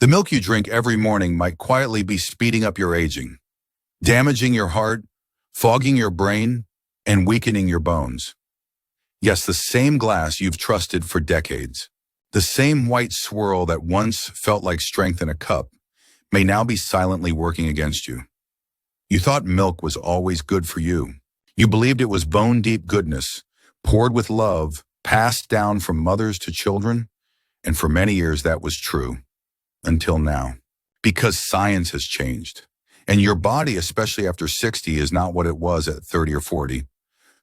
The milk you drink every morning might quietly be speeding up your aging, damaging your heart, fogging your brain, and weakening your bones. Yes, the same glass you've trusted for decades, the same white swirl that once felt like strength in a cup, may now be silently working against you. You thought milk was always good for you. You believed it was bone-deep goodness, poured with love, passed down from mothers to children, and for many years that was true. Until now. Because science has changed. And your body, especially after 60, is not what it was at 30 or 40.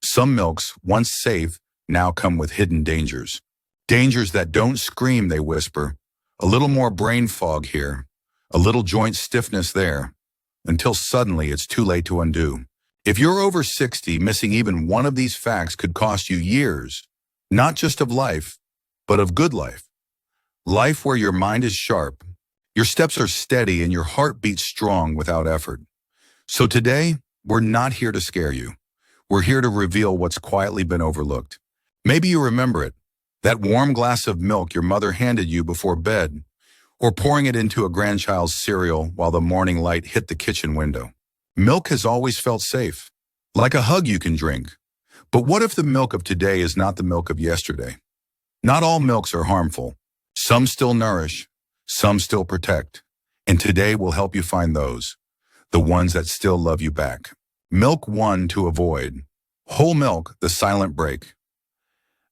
Some milks, once safe, now come with hidden dangers. Dangers that don't scream, they whisper. A little more brain fog here, a little joint stiffness there, until suddenly it's too late to undo. If you're over 60, missing even one of these facts could cost you years, not just of life, but of good life. Life where your mind is sharp, your steps are steady, and your heart beats strong without effort. So today, we're not here to scare you. We're here to reveal what's quietly been overlooked. Maybe you remember it, that warm glass of milk your mother handed you before bed, or pouring it into a grandchild's cereal while the morning light hit the kitchen window. Milk has always felt safe, like a hug you can drink. But what if the milk of today is not the milk of yesterday? Not all milks are harmful. Some still nourish, some still protect, and today will help you find those, the ones that still love you back. Milk one to avoid. Whole milk, the silent break.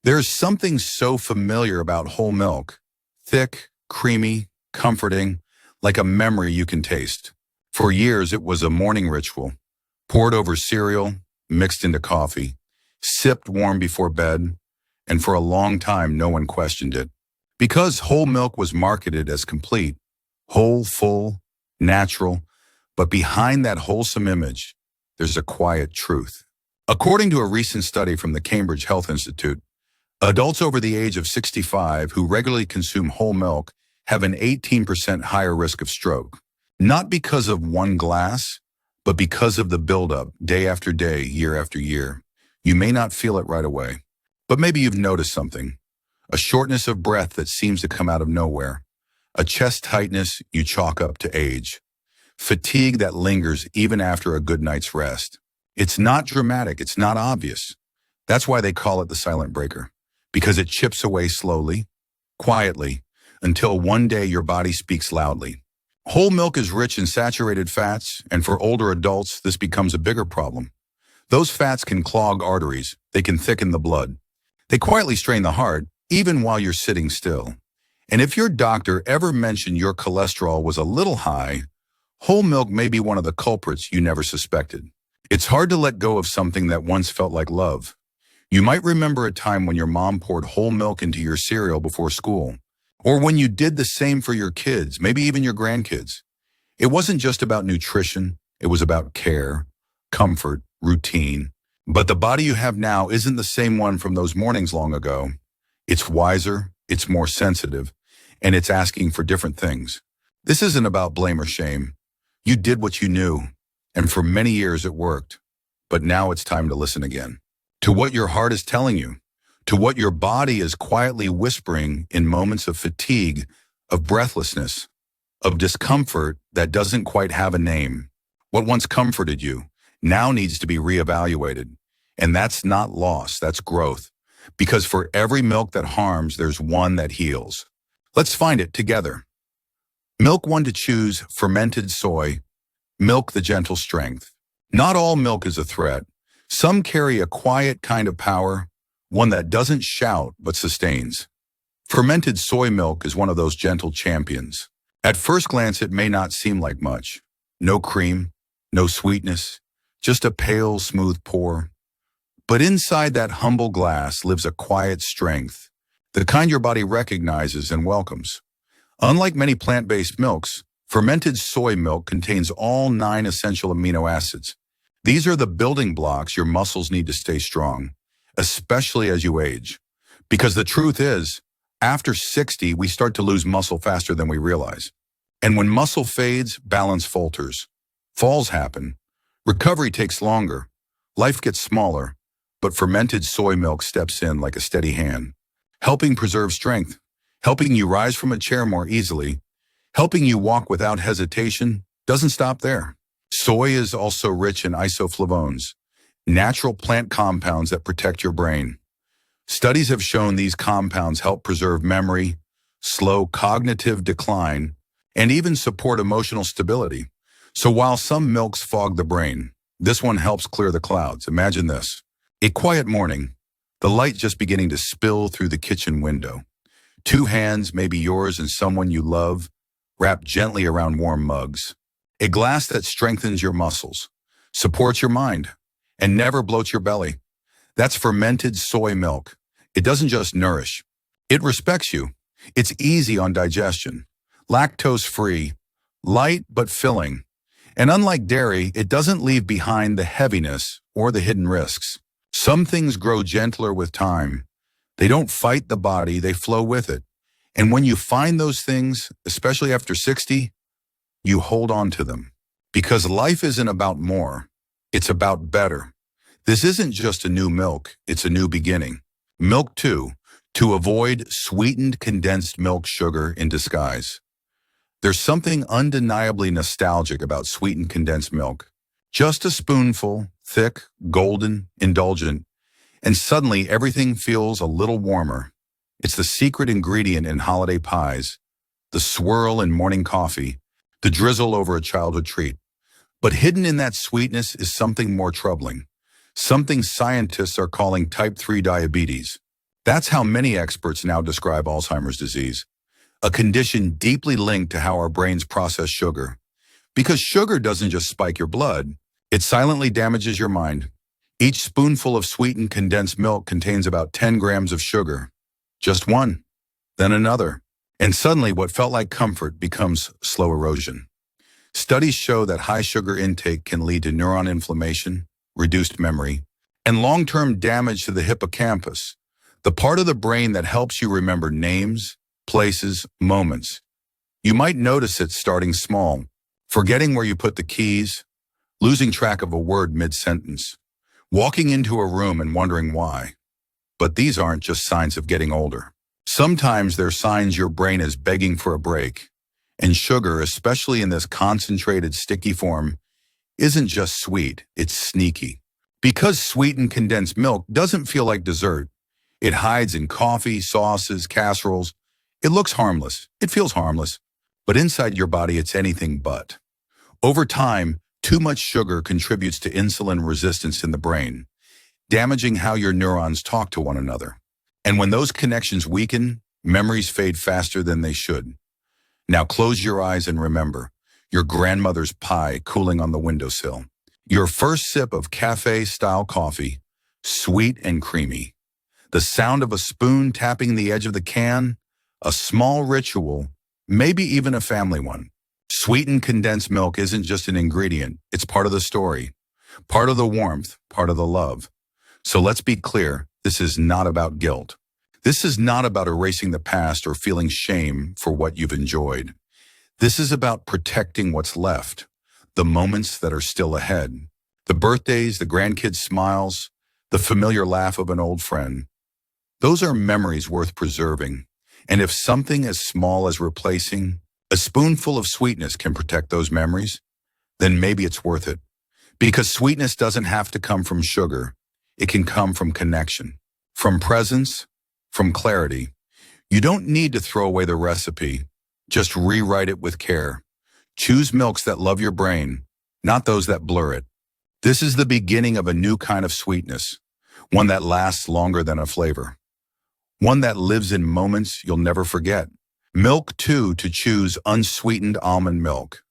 There's something so familiar about whole milk, thick, creamy, comforting, like a memory you can taste. For years, it was a morning ritual, poured over cereal, mixed into coffee, sipped warm before bed, and for a long time, no one questioned it. Because whole milk was marketed as complete, whole, full, natural, but behind that wholesome image, there's a quiet truth. According to a recent study from the Cambridge Health Institute, adults over the age of 65 who regularly consume whole milk have an 18% higher risk of stroke. Not because of one glass, but because of the buildup day after day, year after year. You may not feel it right away, but maybe you've noticed something. A shortness of breath that seems to come out of nowhere. A chest tightness you chalk up to age. Fatigue that lingers even after a good night's rest. It's not dramatic, it's not obvious. That's why they call it the silent breaker. Because it chips away slowly, quietly, until one day your body speaks loudly. Whole milk is rich in saturated fats, and for older adults, this becomes a bigger problem. Those fats can clog arteries, they can thicken the blood. They quietly strain the heart, even while you're sitting still. And if your doctor ever mentioned your cholesterol was a little high, whole milk may be one of the culprits you never suspected. It's hard to let go of something that once felt like love. You might remember a time when your mom poured whole milk into your cereal before school, or when you did the same for your kids, maybe even your grandkids. It wasn't just about nutrition, it was about care, comfort, routine. But the body you have now isn't the same one from those mornings long ago. It's wiser, it's more sensitive, and it's asking for different things. This isn't about blame or shame. You did what you knew, and for many years it worked. But now it's time to listen again. To what your heart is telling you, to what your body is quietly whispering in moments of fatigue, of breathlessness, of discomfort that doesn't quite have a name. What once comforted you now needs to be reevaluated. And that's not loss, that's growth. Because for every milk that harms, there's one that heals. Let's find it together. Milk one to choose, fermented soy. Milk the gentle strength. Not all milk is a threat. Some carry a quiet kind of power, one that doesn't shout but sustains. Fermented soy milk is one of those gentle champions. At first glance, it may not seem like much. No cream, no sweetness, just a pale, smooth pour. But inside that humble glass lives a quiet strength, the kind your body recognizes and welcomes. Unlike many plant-based milks, fermented soy milk contains all 9 essential amino acids. These are the building blocks your muscles need to stay strong, especially as you age. Because the truth is, after 60, we start to lose muscle faster than we realize. And when muscle fades, balance falters. Falls happen. Recovery takes longer. Life gets smaller. But fermented soy milk steps in like a steady hand, helping preserve strength, helping you rise from a chair more easily, helping you walk without hesitation, doesn't stop there. Soy is also rich in isoflavones, natural plant compounds that protect your brain. Studies have shown these compounds help preserve memory, slow cognitive decline, and even support emotional stability. So while some milks fog the brain, this one helps clear the clouds. Imagine this. A quiet morning, the light just beginning to spill through the kitchen window. Two hands, maybe yours and someone you love, wrapped gently around warm mugs. A glass that strengthens your muscles, supports your mind, and never bloats your belly. That's fermented soy milk. It doesn't just nourish. It respects you. It's easy on digestion, lactose-free, light but filling. And unlike dairy, it doesn't leave behind the heaviness or the hidden risks. Some things grow gentler with time. They don't fight the body, they flow with it. And when you find those things, especially after 60, you hold on to them. Because life isn't about more, it's about better. This isn't just a new milk, it's a new beginning. Milk 2, to avoid sweetened condensed milk sugar in disguise. There's something undeniably nostalgic about sweetened condensed milk. Just a spoonful, thick, golden, indulgent, and suddenly everything feels a little warmer. It's the secret ingredient in holiday pies, the swirl in morning coffee, the drizzle over a childhood treat. But hidden in that sweetness is something more troubling, something scientists are calling type 3 diabetes. That's how many experts now describe Alzheimer's disease, a condition deeply linked to how our brains process sugar. Because sugar doesn't just spike your blood, it silently damages your mind. Each spoonful of sweetened condensed milk contains about 10 grams of sugar. Just one, then another. And suddenly what felt like comfort becomes slow erosion. Studies show that high sugar intake can lead to neuron inflammation, reduced memory, and long-term damage to the hippocampus, the part of the brain that helps you remember names, places, moments. You might notice it starting small, forgetting where you put the keys, losing track of a word mid-sentence, walking into a room and wondering why. But these aren't just signs of getting older. Sometimes they're signs your brain is begging for a break. And sugar, especially in this concentrated, sticky form, isn't just sweet, it's sneaky. Because sweetened condensed milk doesn't feel like dessert. It hides in coffee, sauces, casseroles. It looks harmless. It feels harmless. But inside your body, it's anything but. Over time, too much sugar contributes to insulin resistance in the brain, damaging how your neurons talk to one another. And when those connections weaken, memories fade faster than they should. Now close your eyes and remember your grandmother's pie cooling on the windowsill. Your first sip of cafe-style coffee, sweet and creamy. The sound of a spoon tapping the edge of the can, a small ritual, maybe even a family one. Sweetened condensed milk isn't just an ingredient, it's part of the story, part of the warmth, part of the love. So let's be clear, this is not about guilt. This is not about erasing the past or feeling shame for what you've enjoyed. This is about protecting what's left, the moments that are still ahead. The birthdays, the grandkids' smiles, the familiar laugh of an old friend. Those are memories worth preserving. And if something as small as replacing a spoonful of sweetness can protect those memories, then maybe it's worth it. Because sweetness doesn't have to come from sugar. It can come from connection, from presence, from clarity. You don't need to throw away the recipe. Just rewrite it with care. Choose milks that love your brain, not those that blur it. This is the beginning of a new kind of sweetness, one that lasts longer than a flavor, one that lives in moments you'll never forget. Milk 2, to choose unsweetened almond milk.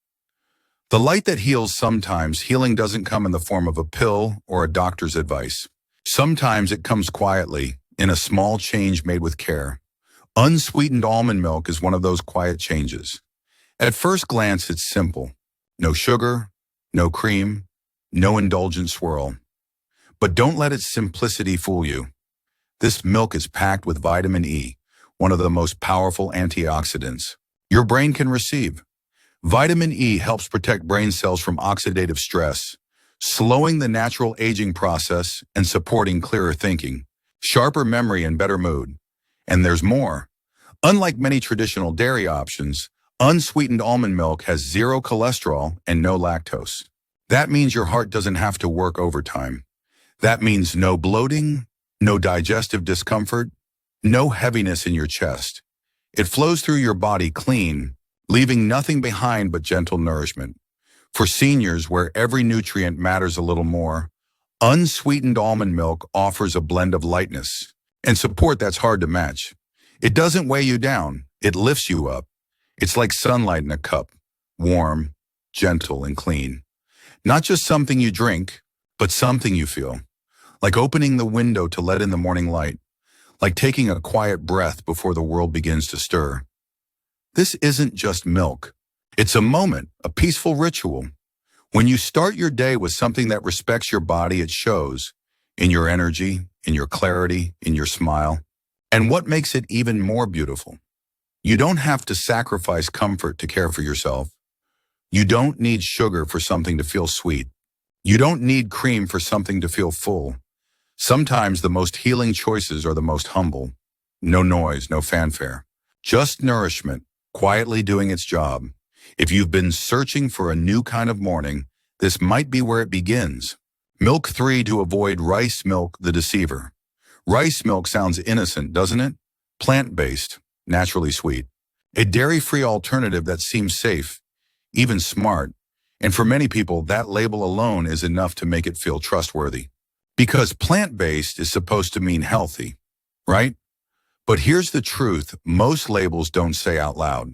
The light that heals sometimes, healing doesn't come in the form of a pill or a doctor's advice. Sometimes it comes quietly, in a small change made with care. Unsweetened almond milk is one of those quiet changes. At first glance, it's simple. No sugar, no cream, no indulgent swirl. But don't let its simplicity fool you. This milk is packed with vitamin E, one of the most powerful antioxidants your brain can receive. Vitamin E helps protect brain cells from oxidative stress, slowing the natural aging process and supporting clearer thinking, sharper memory, and better mood. And there's more. Unlike many traditional dairy options, Unsweetened almond milk has zero cholesterol and no lactose. That means your heart doesn't have to work overtime. That means no bloating, no digestive discomfort, no heaviness in your chest. It flows through your body clean, leaving nothing behind but gentle nourishment. For seniors where every nutrient matters a little more, unsweetened almond milk offers a blend of lightness and support that's hard to match. It doesn't weigh you down, it lifts you up. It's like sunlight in a cup, warm, gentle, and clean. Not just something you drink, but something you feel. Like opening the window to let in the morning light. Like taking a quiet breath before the world begins to stir. This isn't just milk. It's a moment, a peaceful ritual. When you start your day with something that respects your body, it shows in your energy, in your clarity, in your smile. And what makes it even more beautiful? You don't have to sacrifice comfort to care for yourself. You don't need sugar for something to feel sweet. You don't need cream for something to feel full. Sometimes the most healing choices are the most humble. No noise, no fanfare. Just nourishment, quietly doing its job. If you've been searching for a new kind of morning, this might be where it begins. Milk 3 to avoid rice milk, the deceiver. Rice milk sounds innocent, doesn't it? Plant-based, naturally sweet. A dairy-free alternative that seems safe, even smart. And for many people, that label alone is enough to make it feel trustworthy. Because plant-based is supposed to mean healthy, right? But here's the truth, most labels don't say out loud.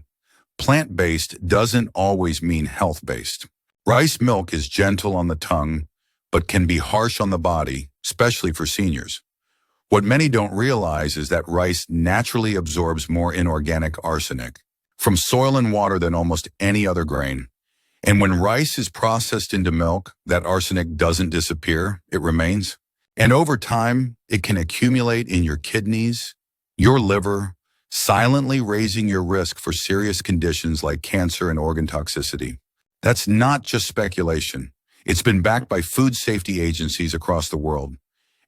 Plant-based doesn't always mean health-based. Rice milk is gentle on the tongue, but can be harsh on the body, especially for seniors. What many don't realize is that rice naturally absorbs more inorganic arsenic from soil and water than almost any other grain. And when rice is processed into milk, that arsenic doesn't disappear, it remains. And over time, it can accumulate in your kidneys, your liver, silently raising your risk for serious conditions like cancer and organ toxicity. That's not just speculation. It's been backed by food safety agencies across the world.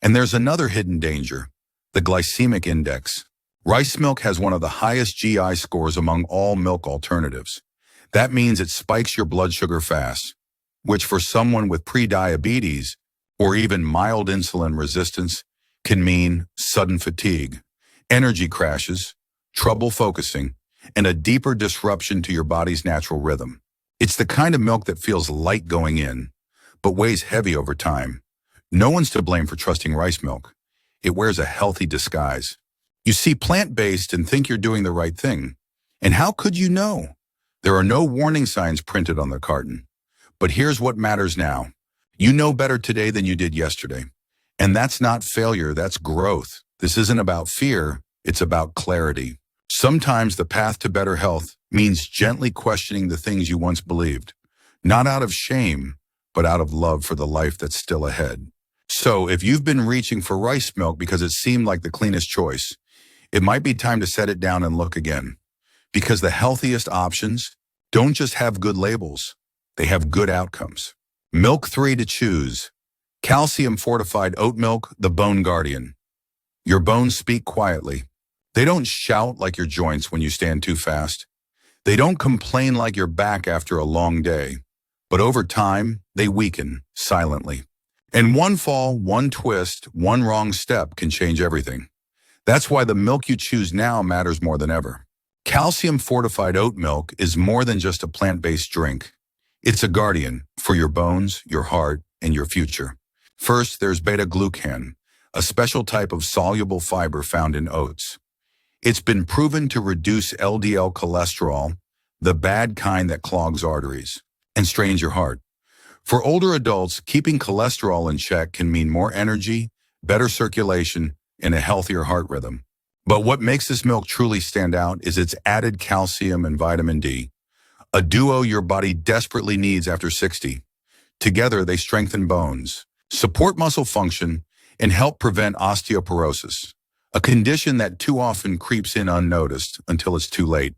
And there's another hidden danger, the glycemic index. Rice milk has one of the highest GI scores among all milk alternatives. That means it spikes your blood sugar fast, which for someone with pre-diabetes or even mild insulin resistance can mean sudden fatigue, energy crashes, trouble focusing, and a deeper disruption to your body's natural rhythm. It's the kind of milk that feels light going in, but weighs heavy over time. No one's to blame for trusting rice milk. It wears a healthy disguise. You see plant-based and think you're doing the right thing. And how could you know? There are no warning signs printed on the carton. But here's what matters now. You know better today than you did yesterday. And that's not failure, that's growth. This isn't about fear, it's about clarity. Sometimes the path to better health means gently questioning the things you once believed. Not out of shame, but out of love for the life that's still ahead. So if you've been reaching for rice milk because it seemed like the cleanest choice, it might be time to set it down and look again. Because the healthiest options don't just have good labels, they have good outcomes. Milk 3 to choose. Calcium fortified oat milk, the bone guardian. Your bones speak quietly. They don't shout like your joints when you stand too fast. They don't complain like your back after a long day. But over time, they weaken silently. And one fall, one twist, one wrong step can change everything. That's why the milk you choose now matters more than ever. Calcium-fortified oat milk is more than just a plant-based drink. It's a guardian for your bones, your heart, and your future. First, there's beta-glucan, a special type of soluble fiber found in oats. It's been proven to reduce LDL cholesterol, the bad kind that clogs arteries, and strains your heart. For older adults, keeping cholesterol in check can mean more energy, better circulation, and a healthier heart rhythm. But what makes this milk truly stand out is its added calcium and vitamin D, a duo your body desperately needs after 60. Together, they strengthen bones, support muscle function, and help prevent osteoporosis, a condition that too often creeps in unnoticed until it's too late.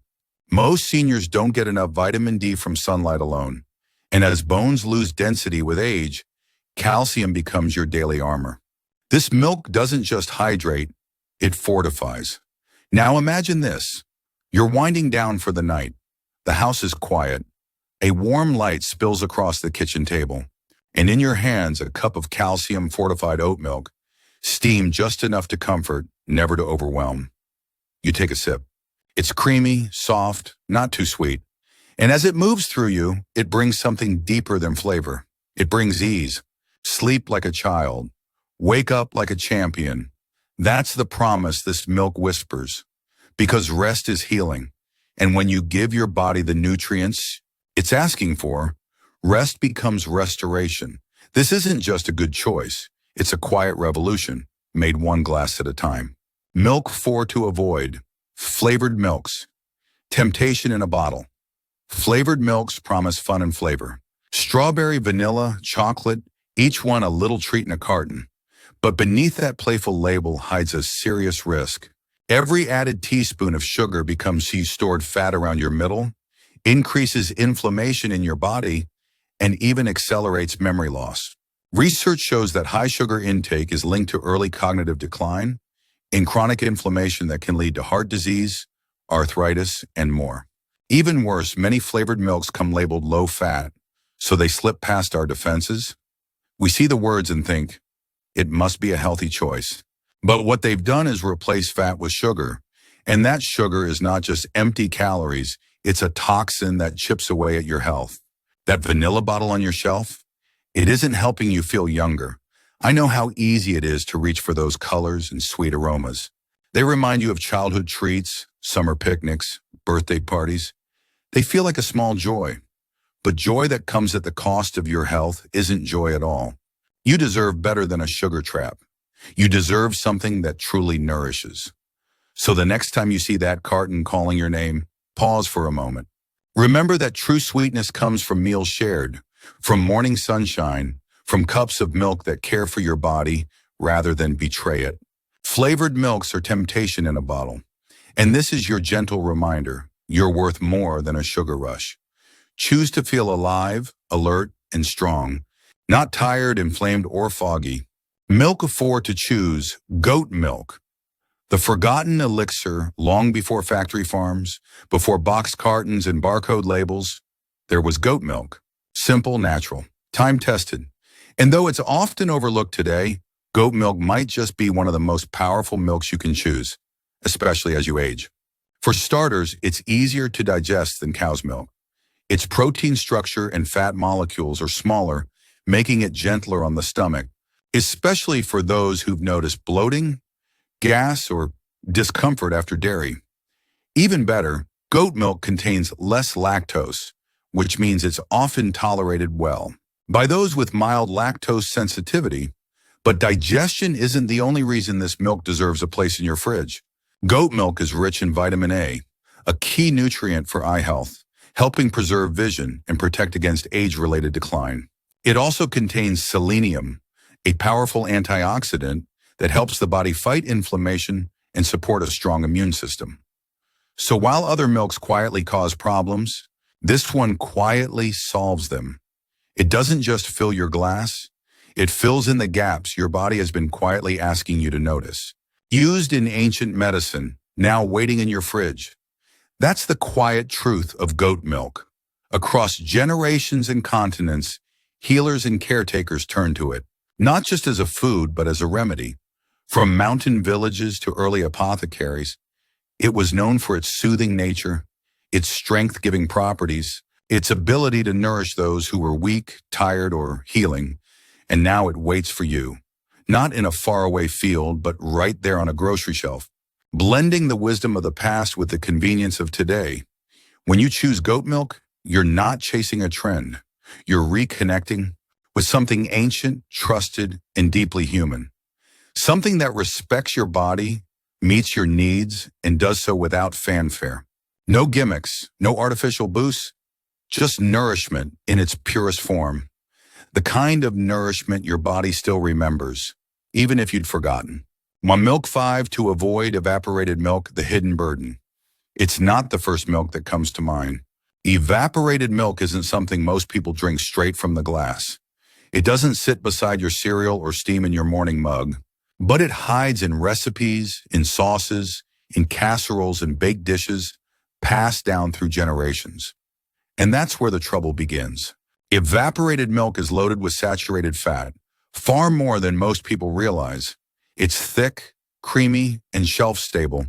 Most seniors don't get enough vitamin D from sunlight alone, and as bones lose density with age, calcium becomes your daily armor. This milk doesn't just hydrate, it fortifies. Now imagine this. You're winding down for the night. The house is quiet. A warm light spills across the kitchen table, and in your hands a cup of calcium fortified oat milk, steamed just enough to comfort, never to overwhelm. You take a sip. It's creamy, soft, not too sweet. And as it moves through you, it brings something deeper than flavor. It brings ease. Sleep like a child. Wake up like a champion. That's the promise this milk whispers. Because rest is healing. And when you give your body the nutrients it's asking for, rest becomes restoration. This isn't just a good choice. It's a quiet revolution, made one glass at a time. Milk 4 to avoid. Flavored milks. Temptation in a bottle. Flavored milks promise fun and flavor. Strawberry, vanilla, chocolate, each one a little treat in a carton. But beneath that playful label hides a serious risk. Every added teaspoon of sugar becomes stored fat around your middle, increases inflammation in your body, and even accelerates memory loss. Research shows that high sugar intake is linked to early cognitive decline and chronic inflammation that can lead to heart disease, arthritis, and more. Even worse, many flavored milks come labeled low fat, so they slip past our defenses. We see the words and think, it must be a healthy choice. But what they've done is replace fat with sugar, and that sugar is not just empty calories, it's a toxin that chips away at your health. That vanilla bottle on your shelf, it isn't helping you feel younger. I know how easy it is to reach for those colors and sweet aromas. They remind you of childhood treats, summer picnics, birthday parties. They feel like a small joy. But joy that comes at the cost of your health isn't joy at all. You deserve better than a sugar trap. You deserve something that truly nourishes. So the next time you see that carton calling your name, pause for a moment. Remember that true sweetness comes from meals shared, from morning sunshine, from cups of milk that care for your body rather than betray it. Flavored milks are temptation in a bottle. And this is your gentle reminder, you're worth more than a sugar rush. Choose to feel alive, alert, and strong, not tired, inflamed, or foggy. Milk 4 to choose, goat milk. The forgotten elixir long before factory farms, before boxed cartons and barcode labels, there was goat milk. Simple, natural, time-tested. And though it's often overlooked today, goat milk might just be one of the most powerful milks you can choose, especially as you age. For starters, it's easier to digest than cow's milk. Its protein structure and fat molecules are smaller, making it gentler on the stomach, especially for those who've noticed bloating, gas, or discomfort after dairy. Even better, goat milk contains less lactose, which means it's often tolerated well by those with mild lactose sensitivity. But digestion isn't the only reason this milk deserves a place in your fridge. Goat milk is rich in vitamin A, a key nutrient for eye health, helping preserve vision and protect against age-related decline. It also contains selenium, a powerful antioxidant that helps the body fight inflammation and support a strong immune system. So while other milks quietly cause problems, this one quietly solves them. It doesn't just fill your glass, it fills in the gaps your body has been quietly asking you to notice. Used in ancient medicine, now waiting in your fridge. That's the quiet truth of goat milk. Across generations and continents, healers and caretakers turn to it, not just as a food, but as a remedy. From mountain villages to early apothecaries, it was known for its soothing nature, its strength-giving properties, its ability to nourish those who were weak, tired, or healing. And now it waits for you, not in a faraway field, but right there on a grocery shelf, blending the wisdom of the past with the convenience of today. When you choose goat milk, you're not chasing a trend. You're reconnecting with something ancient, trusted, and deeply human. Something that respects your body, meets your needs, and does so without fanfare. No gimmicks, no artificial boosts, just nourishment in its purest form. The kind of nourishment your body still remembers, even if you'd forgotten. My milk 5 to avoid evaporated milk, the hidden burden. It's not the first milk that comes to mind. Evaporated milk isn't something most people drink straight from the glass. It doesn't sit beside your cereal or steam in your morning mug, but it hides in recipes, in sauces, in casseroles and baked dishes, passed down through generations. And that's where the trouble begins. Evaporated milk is loaded with saturated fat, far more than most people realize. It's thick, creamy, and shelf-stable,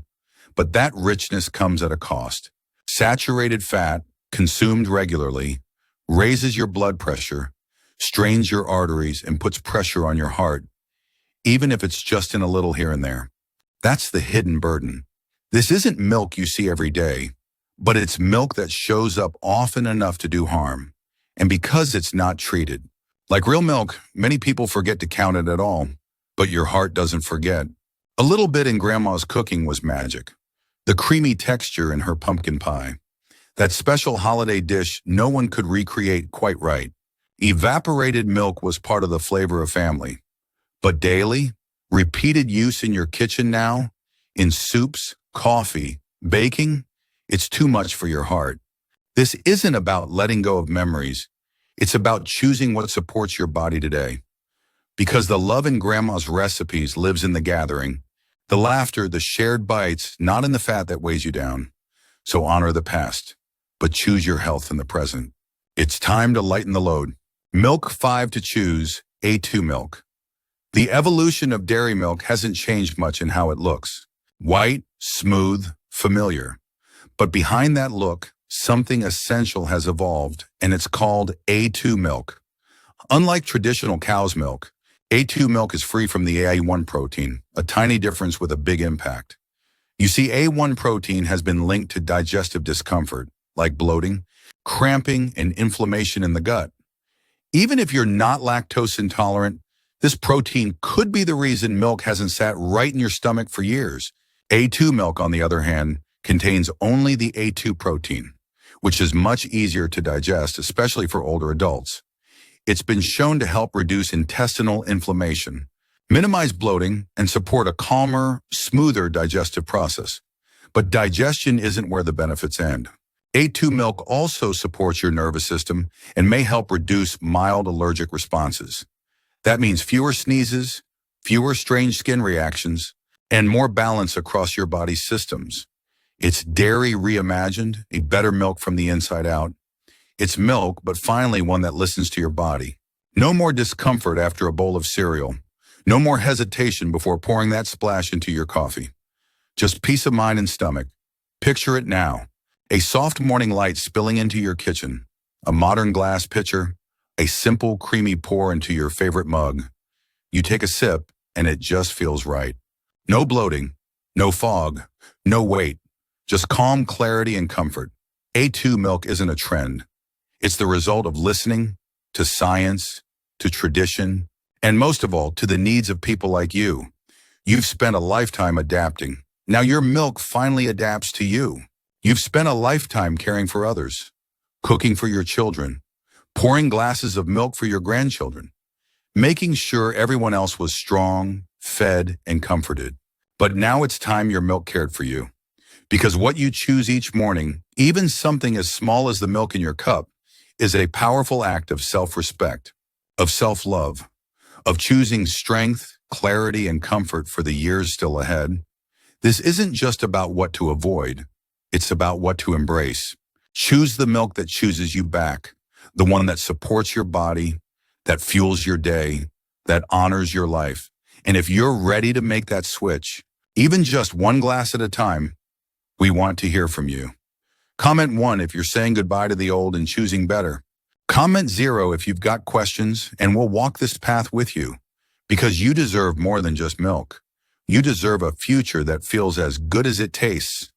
but that richness comes at a cost. Saturated fat, consumed regularly, raises your blood pressure, strains your arteries, and puts pressure on your heart, even if it's just in a little here and there. That's the hidden burden. This isn't milk you see every day, but it's milk that shows up often enough to do harm. And because it's not treated, like real milk, many people forget to count it at all, but your heart doesn't forget. A little bit in Grandma's cooking was magic. The creamy texture in her pumpkin pie. That special holiday dish no one could recreate quite right. Evaporated milk was part of the flavor of family. But daily, repeated use in your kitchen now, in soups, coffee, baking, it's too much for your heart. This isn't about letting go of memories. It's about choosing what supports your body today. Because the love in Grandma's recipes lives in the gathering, the laughter, the shared bites, not in the fat that weighs you down. So honor the past, but choose your health in the present. It's time to lighten the load. Milk 5 to choose, A2 milk. The evolution of dairy milk hasn't changed much in how it looks. White, smooth, familiar. But behind that look, something essential has evolved, and it's called A2 milk. Unlike traditional cow's milk, A2 milk is free from the A1 protein, a tiny difference with a big impact. You see, A1 protein has been linked to digestive discomfort, like bloating, cramping, and inflammation in the gut. Even if you're not lactose intolerant, this protein could be the reason milk hasn't sat right in your stomach for years. A2 milk, on the other hand, contains only the A2 protein, which is much easier to digest, especially for older adults. It's been shown to help reduce intestinal inflammation, minimize bloating, and support a calmer, smoother digestive process. But digestion isn't where the benefits end. A2 milk also supports your nervous system and may help reduce mild allergic responses. That means fewer sneezes, fewer strange skin reactions, and more balance across your body's systems. It's dairy reimagined, a better milk from the inside out. It's milk, but finally one that listens to your body. No more discomfort after a bowl of cereal. No more hesitation before pouring that splash into your coffee. Just peace of mind and stomach. Picture it now. A soft morning light spilling into your kitchen. A modern glass pitcher. A simple, creamy pour into your favorite mug. You take a sip, and it just feels right. No bloating. No fog. No weight. Just calm clarity and comfort. A2 milk isn't a trend. It's the result of listening to science, to tradition, and most of all, to the needs of people like you. You've spent a lifetime adapting. Now your milk finally adapts to you. You've spent a lifetime caring for others, cooking for your children, pouring glasses of milk for your grandchildren, making sure everyone else was strong, fed, and comforted. But now it's time your milk cared for you. Because what you choose each morning, even something as small as the milk in your cup, is a powerful act of self-respect, of self-love, of choosing strength, clarity, and comfort for the years still ahead. This isn't just about what to avoid. It's about what to embrace. Choose the milk that chooses you back, the one that supports your body, that fuels your day, that honors your life. And if you're ready to make that switch, even just one glass at a time, we want to hear from you. Comment 1 if you're saying goodbye to the old and choosing better. Comment 0 if you've got questions, and we'll walk this path with you. Because you deserve more than just milk. You deserve a future that feels as good as it tastes.